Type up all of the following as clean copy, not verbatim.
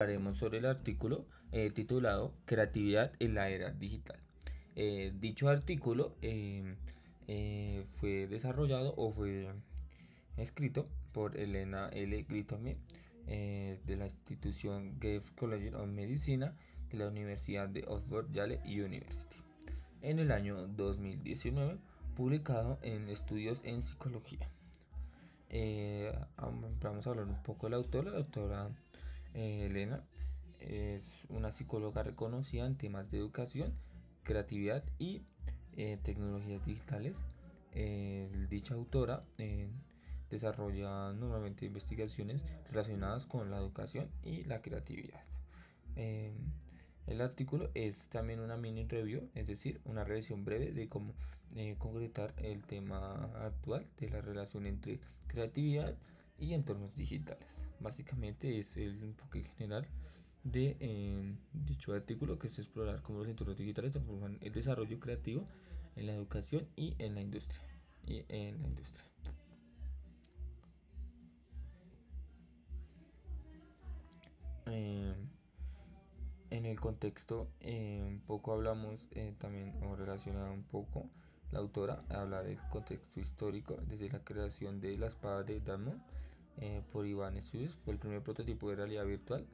Hablaremos sobre el artículo titulado Creatividad en la era digital. Dicho artículo fue desarrollado o fue escrito por Elena L. Grittome de la institución Gave College of Medicina de la Universidad de Oxford Yale University en el año 2019, publicado en Estudios en Psicología. Vamos a hablar un poco de la autora. La autora Elena es una psicóloga reconocida en temas de educación, creatividad y tecnologías digitales. Dicha autora desarrolla normalmente investigaciones relacionadas con la educación y la creatividad. Eh, el artículo es también una mini review, es decir, una revisión breve de cómo concretar el tema actual de la relación entre creatividad y entornos digitales. Básicamente es el enfoque general de dicho artículo, que es explorar cómo los entornos digitales transforman el desarrollo creativo en la educación y en la industria. Eh, En el contexto, un poco hablamos también, o relacionado un poco, la autora habla del contexto histórico desde la creación de la espada de Damon por Ivan Studios. Fue el primer prototipo de realidad virtual.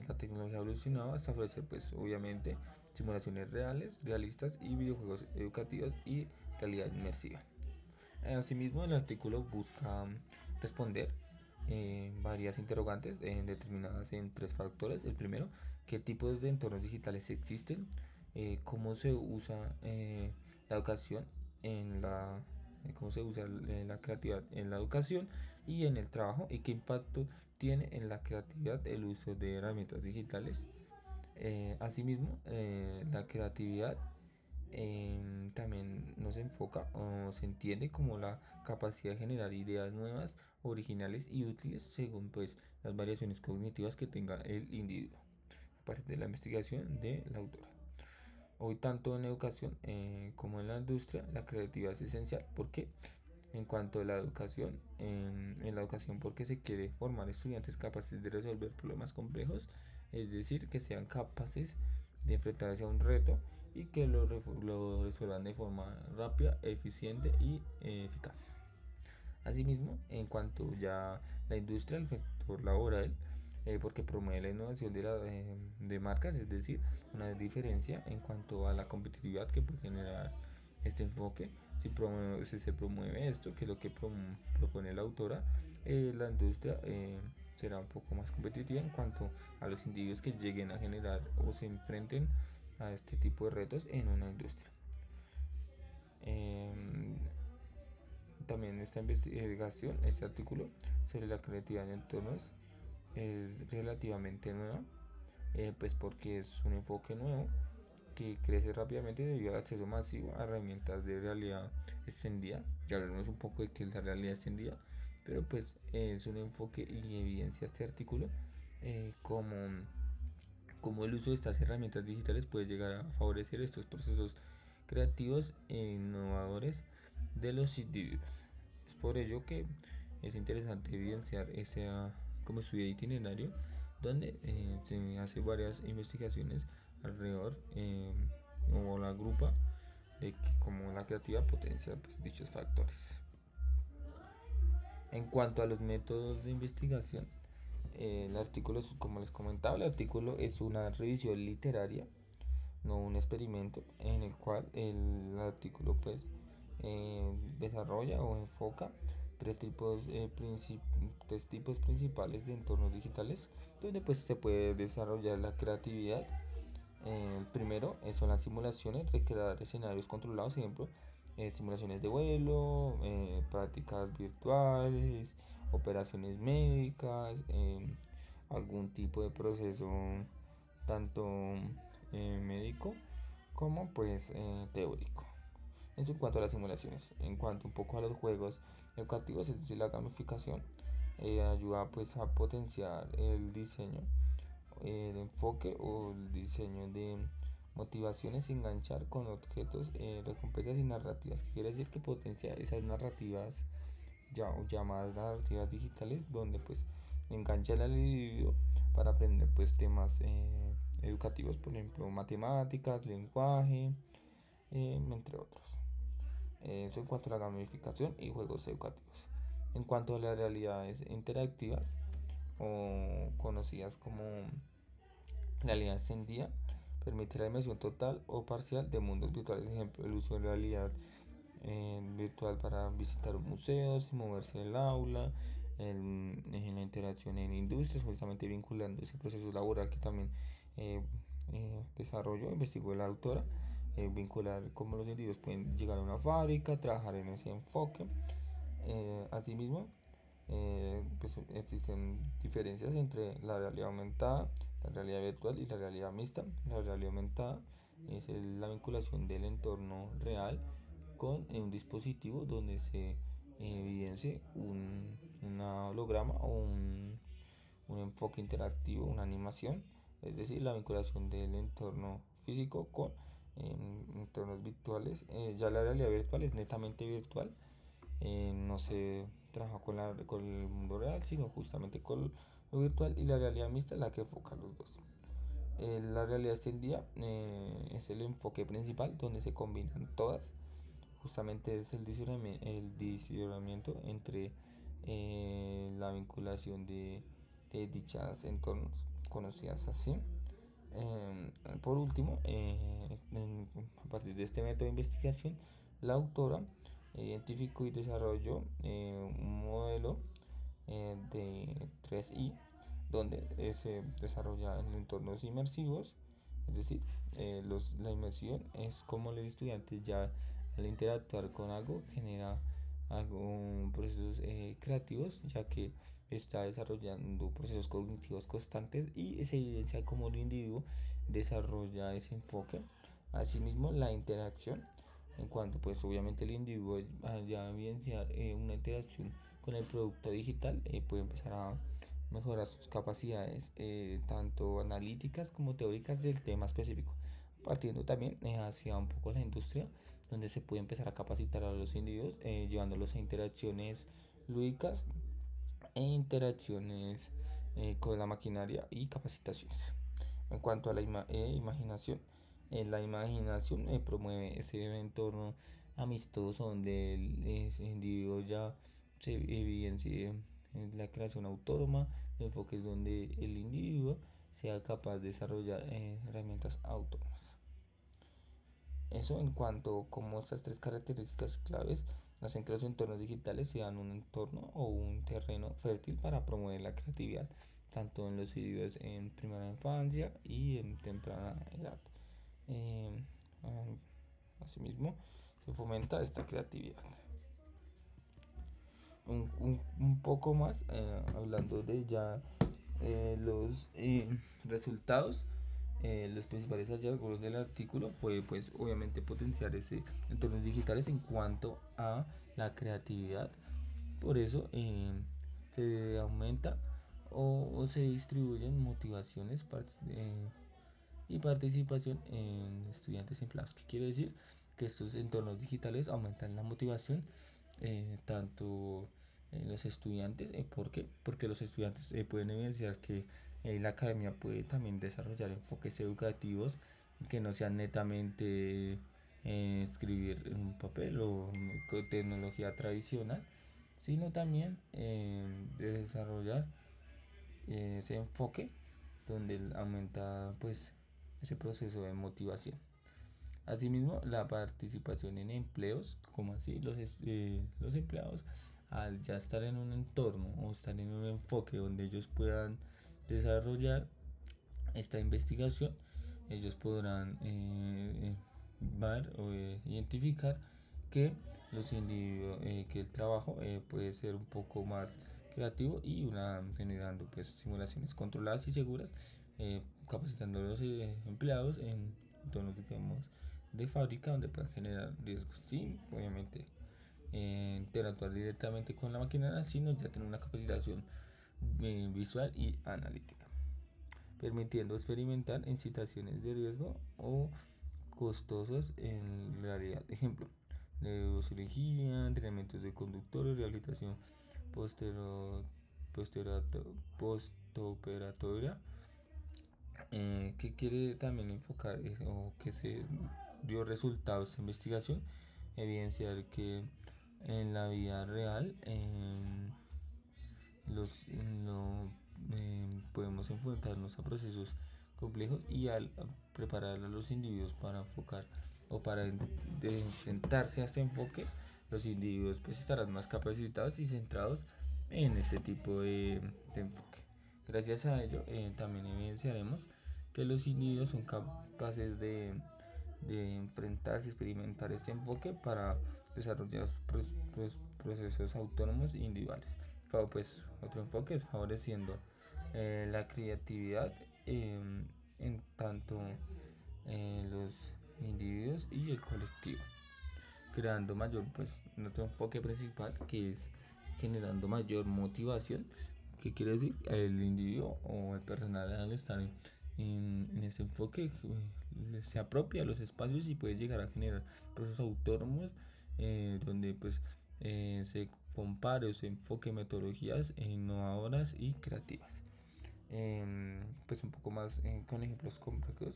La tecnología evolucionaba hasta ofrecer, pues obviamente, simulaciones reales, realistas y videojuegos educativos y realidad inmersiva. Asimismo, el artículo busca responder varias interrogantes determinadas en tres factores. El primero, qué tipos de entornos digitales existen, cómo se usa la educación en la cómo se usa la creatividad en la educación y en el trabajo, y qué impacto tiene en la creatividad el uso de herramientas digitales. Asimismo, la creatividad también nos enfoca o se entiende como la capacidad de generar ideas nuevas, originales y útiles según pues las variaciones cognitivas que tenga el individuo, a partir de la investigación de la autora. Hoy tanto en educación como en la industria la creatividad es esencial porque en cuanto a la educación, en la educación porque se quiere formar estudiantes capaces de resolver problemas complejos, es decir, que sean capaces de enfrentarse a un reto y que lo resuelvan de forma rápida, eficiente y eficaz. Asimismo, en cuanto ya la industria, el sector laboral, porque promueve la innovación de marcas, es decir, una diferencia en cuanto a la competitividad que puede generar este enfoque. Si se promueve esto, que es lo que propone la autora, la industria será un poco más competitiva en cuanto a los individuos que lleguen a generar o se enfrenten a este tipo de retos en una industria. Em, También esta investigación, este artículo sobre la creatividad en entornos es relativamente nueva, pues porque es un enfoque nuevo que crece rápidamente debido al acceso masivo a herramientas de realidad extendida. Ya hablaremos un poco de qué es la realidad extendida, pero pues es un enfoque y evidencia este artículo como el uso de estas herramientas digitales puede llegar a favorecer estos procesos creativos e innovadores de los individuos. Es por ello que es interesante evidenciar ese como estudio itinerario donde se hace varias investigaciones alrededor o la agrupa de cómo la creatividad potencia pues, dichos factores. En cuanto a los métodos de investigación, el artículo, como les comentaba, el artículo es una revisión literaria, no un experimento, en el cual el artículo pues desarrolla o enfoca tres tipos principales de entornos digitales donde pues se puede desarrollar la creatividad. El primero son las simulaciones, recrear escenarios controlados, ejemplo, simulaciones de vuelo, prácticas virtuales, operaciones médicas, algún tipo de proceso tanto médico como pues teórico. Eso en cuanto a las simulaciones. En cuanto un poco a los juegos educativos, es decir, la gamificación, ayuda pues a potenciar el diseño de enfoque o el diseño de motivaciones y enganchar con objetos, recompensas y narrativas, que quiere decir que potencia esas narrativas llamadas narrativas digitales donde pues enganchan al individuo para aprender pues temas educativos, por ejemplo, matemáticas, lenguaje, entre otros. Eso en cuanto a la gamificación y juegos educativos. En cuanto a las realidades interactivas o conocidas como realidad extendida, permite la inmersión total o parcial de mundos virtuales. Por ejemplo, el uso de realidad virtual para visitar museos y moverse en el aula, en la interacción en industrias, justamente vinculando ese proceso laboral que también desarrolló, investigó la autora, vincular cómo los individuos pueden llegar a una fábrica, trabajar en ese enfoque. Asimismo, pues existen diferencias entre la realidad aumentada, la realidad virtual y la realidad mixta. La realidad aumentada es la vinculación del entorno real con un dispositivo donde se evidencie un holograma o un enfoque interactivo, una animación, es decir, la vinculación del entorno físico con entornos virtuales. Ya la realidad virtual es netamente virtual, no se trabaja con el mundo real, sino justamente con lo virtual, y la realidad mixta es la que enfoca los dos. La realidad extendida es el enfoque principal donde se combinan todas. Justamente es el discernimiento entre la vinculación de dichas entornos conocidas así. Por último, a partir de este método de investigación, la autora identificó y desarrolló un modelo de 3I donde se desarrolla en entornos inmersivos, es decir, la inmersión es como los estudiantes ya al interactuar con algo genera procesos creativos, ya que está desarrollando procesos cognitivos constantes y se evidencia cómo el individuo desarrolla ese enfoque. Asimismo, la interacción, en cuanto pues obviamente el individuo ya evidenciar una interacción con el producto digital, puede empezar a mejorar sus capacidades tanto analíticas como teóricas del tema específico, partiendo también hacia un poco la industria, donde se puede empezar a capacitar a los individuos, llevándolos a interacciones lúdicas e interacciones con la maquinaria y capacitaciones. En cuanto a imaginación, la imaginación promueve ese entorno amistoso donde el individuo ya se evidencia en la creación autónoma, enfoques donde el individuo sea capaz de desarrollar herramientas autónomas. Eso en cuanto a cómo estas tres características claves hacen que los entornos digitales sean un entorno o un terreno fértil para promover la creatividad, tanto en los individuos en primera infancia y en temprana edad. Eh, Asimismo, se fomenta esta creatividad. Un poco más, hablando de ya los resultados, los principales hallazgos del artículo fue pues obviamente potenciar ese entornos digitales en cuanto a la creatividad. Por eso se aumenta o se distribuyen motivaciones y participación en estudiantes empleados. ¿Qué quiere decir? Que estos entornos digitales aumentan la motivación tanto en los estudiantes. ¿Por qué? Porque los estudiantes pueden evidenciar que la academia puede también desarrollar enfoques educativos que no sean netamente escribir en un papel o con tecnología tradicional, sino también de desarrollar ese enfoque donde aumenta pues ese proceso de motivación. Asimismo, la participación en empleos, como así los empleados, al ya estar en un entorno o estar en un enfoque donde ellos puedan desarrollar esta investigación, ellos podrán ver o identificar que los individuos, que el trabajo puede ser un poco más creativo y generando pues simulaciones controladas y seguras, capacitando a los empleados en entornos digamos de fábrica donde puedan generar riesgos sin obviamente interactuar directamente con la máquina, sino ya tener una capacitación visual y analítica, permitiendo experimentar en situaciones de riesgo o costosas en realidad. Ejemplo, neurocirugía, entrenamientos de conductores, rehabilitación posterior postoperatoria, que quiere también enfocar o que se dio resultados de investigación, evidenciar que en la vida real podemos enfrentarnos a procesos complejos y al preparar a los individuos para enfocar o para sentarse a este enfoque, los individuos pues estarán más capacitados y centrados en este tipo de enfoque. Gracias a ello también evidenciaremos que los individuos son capaces de enfrentarse y experimentar este enfoque para desarrollar procesos autónomos e individuales. Pues otro enfoque es favoreciendo la creatividad en tanto los individuos y el colectivo, creando mayor, pues nuestro enfoque principal, que es generando mayor motivación, que quiere decir el individuo o el personal al estar en ese enfoque se apropia los espacios y puede llegar a generar procesos autónomos, donde pues se compare o se enfoque metodologías innovadoras y creativas. Pues un poco más con ejemplos complejos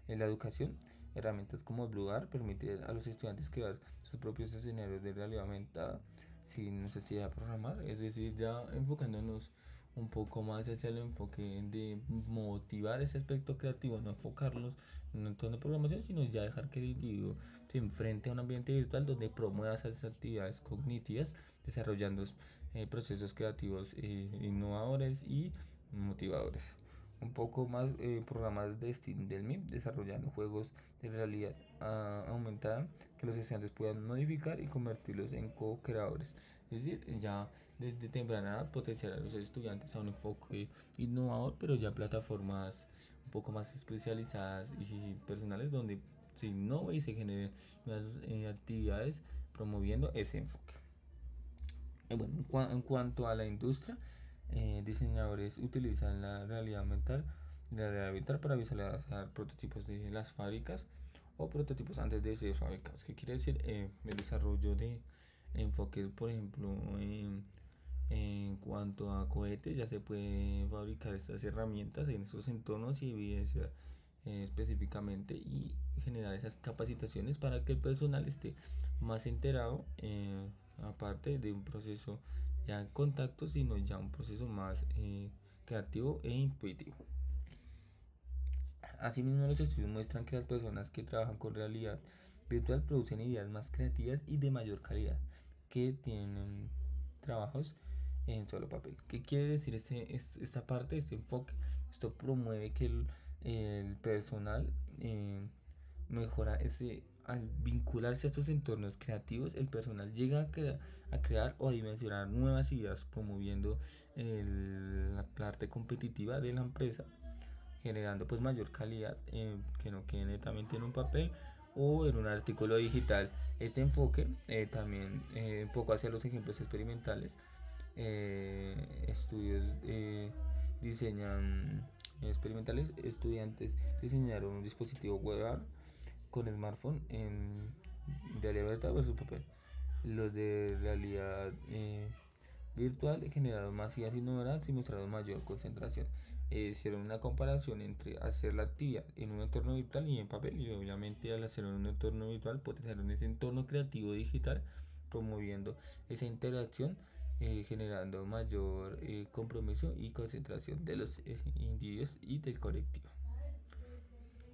en la educación, herramientas como Blueart permiten a los estudiantes crear sus propios escenarios de realidad aumentada sin necesidad de programar, es decir, ya enfocándonos un poco más hacia el enfoque de motivar ese aspecto creativo, no enfocarlos en un entorno de programación, sino ya dejar que el individuo se enfrente a un ambiente virtual donde promueva esas actividades cognitivas, desarrollando procesos creativos innovadores y motivadores. Un poco más programas de Steam del MIP desarrollando juegos de realidad aumentada que los estudiantes puedan modificar y convertirlos en co-creadores. Es decir, ya desde temprana edad potenciar a los estudiantes a un enfoque innovador, pero ya plataformas un poco más especializadas y personales donde se innove y se generen nuevas actividades promoviendo ese enfoque. Bueno, en cuanto a la industria, diseñadores utilizan la realidad virtual para visualizar prototipos de las fábricas o prototipos antes de ser fabricados. ¿Qué quiere decir? El desarrollo de enfoques, por ejemplo, en cuanto a cohetes, ya se puede fabricar estas herramientas en esos entornos y evidenciar específicamente y generar esas capacitaciones para que el personal esté más enterado, aparte de un proceso ya en contacto, sino ya un proceso más creativo e intuitivo. Asimismo, los estudios muestran que las personas que trabajan con realidad virtual producen ideas más creativas y de mayor calidad que tienen trabajos en solo papel. ¿Qué quiere decir esta parte, este enfoque? Esto promueve que el personal mejora al vincularse a estos entornos creativos, el personal llega a crear o a dimensionar nuevas ideas, promoviendo la parte competitiva de la empresa, generando pues mayor calidad, que no quede netamente en un papel o en un artículo digital. Este enfoque también un poco hacia los ejemplos experimentales, estudios diseñan experimentales, estudiantes diseñaron un dispositivo web con smartphone en realidad virtual versus papel. Los de realidad virtual generaron más ideas innovadoras y mostraron mayor concentración. Hicieron una comparación entre hacer la actividad en un entorno virtual y en papel, y obviamente al hacerlo en un entorno virtual potenciaron ese entorno creativo digital, promoviendo esa interacción, generando mayor compromiso y concentración de los individuos y del colectivo.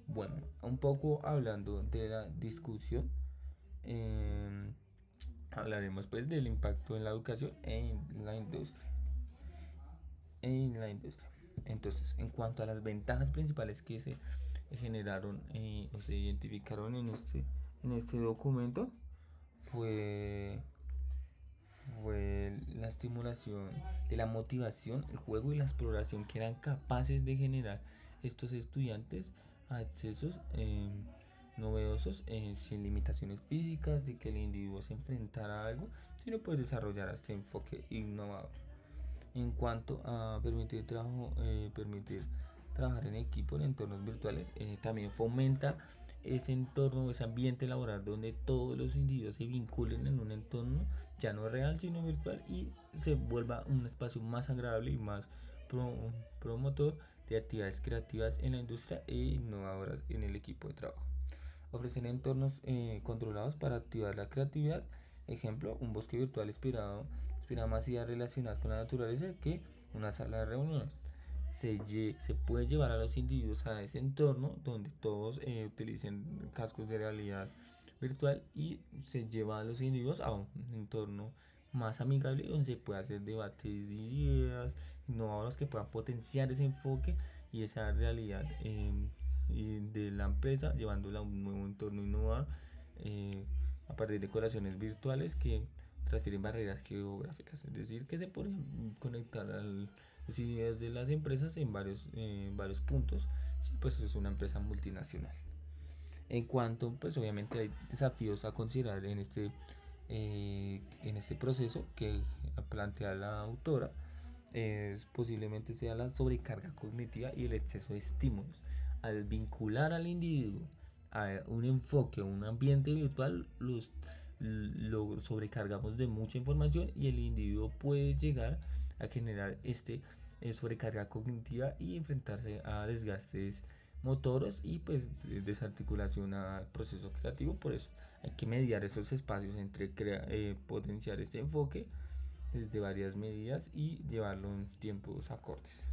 Bueno, un poco hablando de la discusión, hablaremos pues del impacto en la educación en la industria. Entonces, en cuanto a las ventajas principales que se generaron o se identificaron en este documento, fue la estimulación de la motivación, el juego y la exploración que eran capaces de generar estos estudiantes a accesos novedosos, sin limitaciones físicas, de que el individuo se enfrentara a algo, sino pues desarrollar este enfoque innovador. En cuanto a permitir trabajar en equipo en entornos virtuales, también fomenta ese entorno, ese ambiente laboral donde todos los individuos se vinculen en un entorno ya no real sino virtual y se vuelva un espacio más agradable y más promotor de actividades creativas en la industria e innovadoras en el equipo de trabajo. Ofrecer entornos controlados para activar la creatividad. Ejemplo, un bosque virtual inspira más ideas relacionadas con la naturaleza que una sala de reuniones. Se puede llevar a los individuos a ese entorno donde todos utilicen cascos de realidad virtual y se lleva a los individuos a un entorno más amigable donde se puede hacer debates de ideas innovadoras que puedan potenciar ese enfoque y esa realidad de la empresa, llevándola a un nuevo entorno innovador a partir de decoraciones virtuales que transfieren barreras geográficas, es decir, que se pueden conectar a las ideas de las empresas en varios puntos, si pues es una empresa multinacional. En cuanto, pues obviamente hay desafíos a considerar en este proceso que plantea la autora, posiblemente sea la sobrecarga cognitiva y el exceso de estímulos. Al vincular al individuo a un enfoque, un ambiente virtual, lo sobrecargamos de mucha información y el individuo puede llegar a generar sobrecarga cognitiva y enfrentarse a desgastes motoros y pues desarticulación al proceso creativo. Por eso hay que mediar esos espacios entre potenciar este enfoque desde varias medidas y llevarlo en tiempos acordes.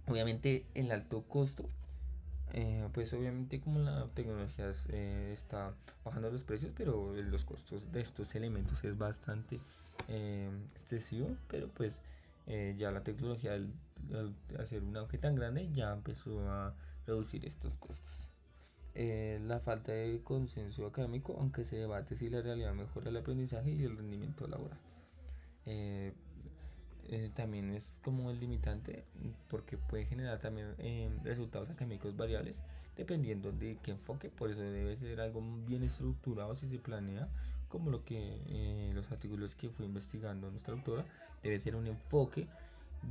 Obviamente el alto costo, pues obviamente como la tecnología está bajando los precios, pero los costos de estos elementos es bastante excesivo, pero pues ya la tecnología al hacer un auge tan grande ya empezó a reducir estos costos. La falta de consenso académico, aunque se debate si la realidad mejora el aprendizaje y el rendimiento laboral. Eh, También es como el limitante porque puede generar también resultados académicos variables dependiendo de qué enfoque. Por eso debe ser algo bien estructurado si se planea, como los artículos que fue investigando nuestra autora. Debe ser un enfoque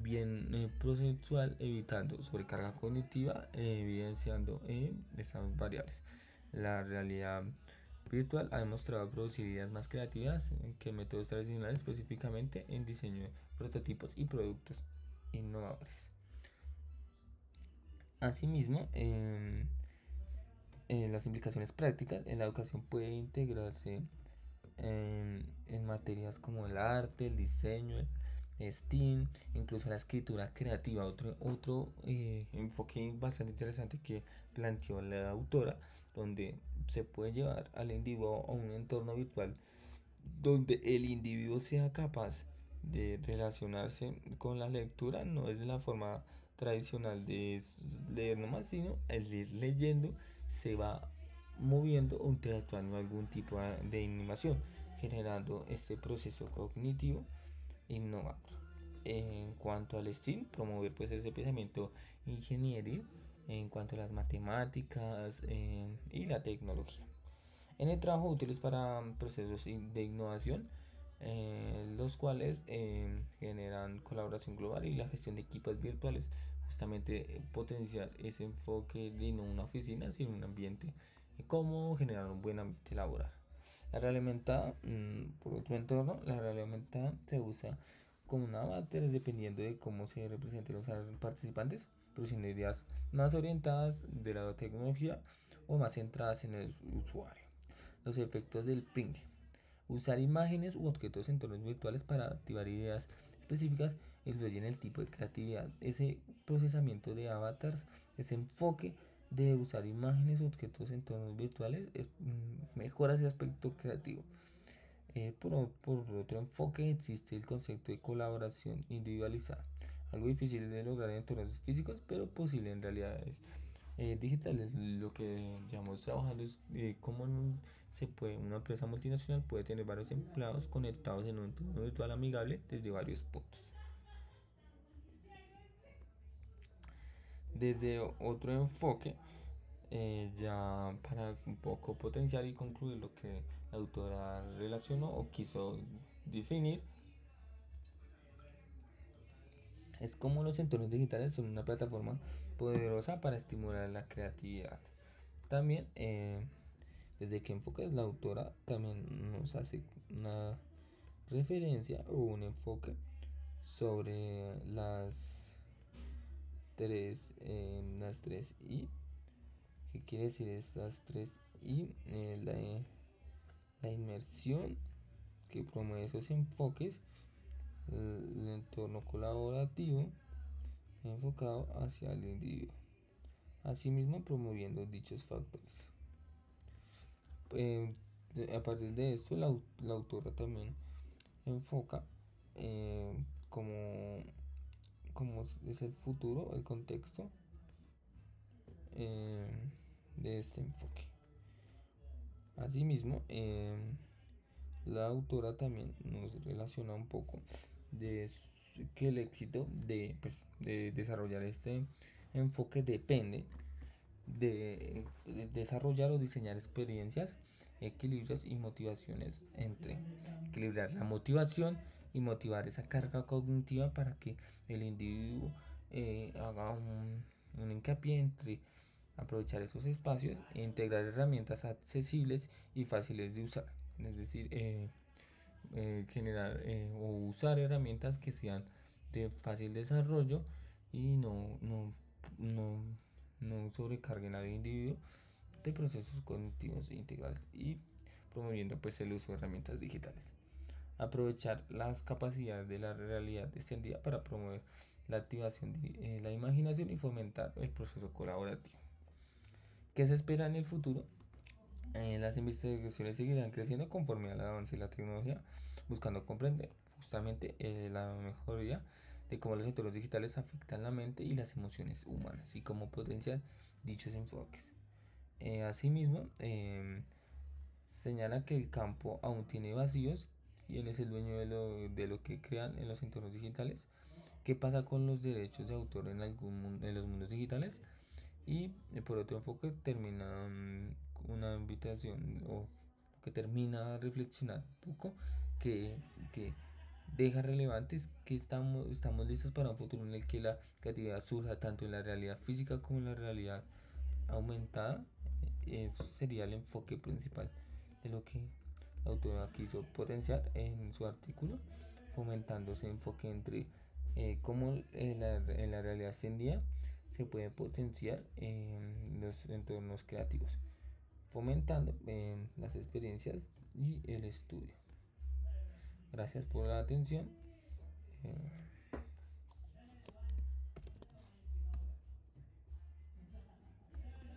bien procesual, evitando sobrecarga cognitiva, evidenciando esas variables. La realidad virtual ha demostrado producir ideas más creativas que métodos tradicionales, específicamente en diseño de prototipos y productos innovadores. Asimismo, en las implicaciones prácticas en la educación puede integrarse en materias como el arte, el diseño, el STEAM, incluso la escritura creativa. Otro enfoque bastante interesante que planteó la autora, donde se puede llevar al individuo a un entorno virtual donde el individuo sea capaz de relacionarse con la lectura, no es de la forma tradicional de leer nomás, sino el ir leyendo se va moviendo o interactuando algún tipo de animación, generando este proceso cognitivo innovador. En cuanto al STEAM, promover pues ese pensamiento ingenieril en cuanto a las matemáticas y la tecnología. En el trabajo útiles para procesos de innovación, los cuales generan colaboración global y la gestión de equipos virtuales, justamente potenciar ese enfoque de no una oficina, sino un ambiente cómodo, generar un buen ambiente laboral. La realidad aumentada, por otro entorno, la realidad aumentada se usa como un avatar dependiendo de cómo se representen los participantes, produciendo ideas más orientadas de la tecnología o más centradas en el usuario. Los efectos del ping. Usar imágenes u objetos en entornos virtuales para activar ideas específicas influye en el tipo de creatividad. Ese procesamiento de avatars, ese enfoque de usar imágenes u objetos en entornos virtuales mejora ese aspecto creativo. Por otro enfoque existe el concepto de colaboración individualizada, algo difícil de lograr en entornos físicos, pero posible en realidades digitales. Lo que digamos trabajando es cómo una empresa multinacional puede tener varios empleados conectados en un entorno virtual amigable desde varios puntos. Desde otro enfoque, ya para un poco potenciar y concluir lo que la autora relacionó o quiso definir, es como los entornos digitales son una plataforma poderosa para estimular la creatividad. También, desde que enfocas, la autora también nos hace una referencia o un enfoque sobre las tres I. ¿Qué quiere decir estas tres I? La inmersión que promueve esos enfoques, el entorno colaborativo enfocado hacia el individuo, asimismo promoviendo dichos factores. Eh, a partir de esto, la autora también enfoca cómo es el futuro, el contexto eh, de este enfoque. Asimismo, la autora también nos relaciona un poco de que el éxito de desarrollar este enfoque depende de desarrollar o diseñar experiencias, equilibrios y motivaciones entre equilibrar la motivación y motivar esa carga cognitiva para que el individuo haga un hincapié entre aprovechar esos espacios e integrar herramientas accesibles y fáciles de usar. Es decir, generar o usar herramientas que sean de fácil desarrollo y no, no sobrecarguen al individuo de procesos cognitivos integrales y promoviendo pues el uso de herramientas digitales. Aprovechar las capacidades de la realidad extendida para promover la activación de la imaginación y fomentar el proceso colaborativo. ¿Qué se espera en el futuro? Las investigaciones seguirán creciendo conforme al avance de la tecnología, buscando comprender justamente la mejoría de cómo los entornos digitales afectan la mente y las emociones humanas y cómo potenciar dichos enfoques. Asimismo, señala que el campo aún tiene vacíos y él es el dueño de lo que crean en los entornos digitales. ¿Qué pasa con los derechos de autor en los mundos digitales? Y por otro enfoque termina una invitación o que termina a reflexionar un poco que deja relevantes que estamos listos para un futuro en el que la creatividad surja tanto en la realidad física como en la realidad aumentada. Eso sería el enfoque principal de lo que la autora quiso potenciar en su artículo, fomentando ese enfoque entre cómo en la realidad extendida se puede potenciar en los entornos creativos, fomentando las experiencias y el estudio. Gracias por la atención.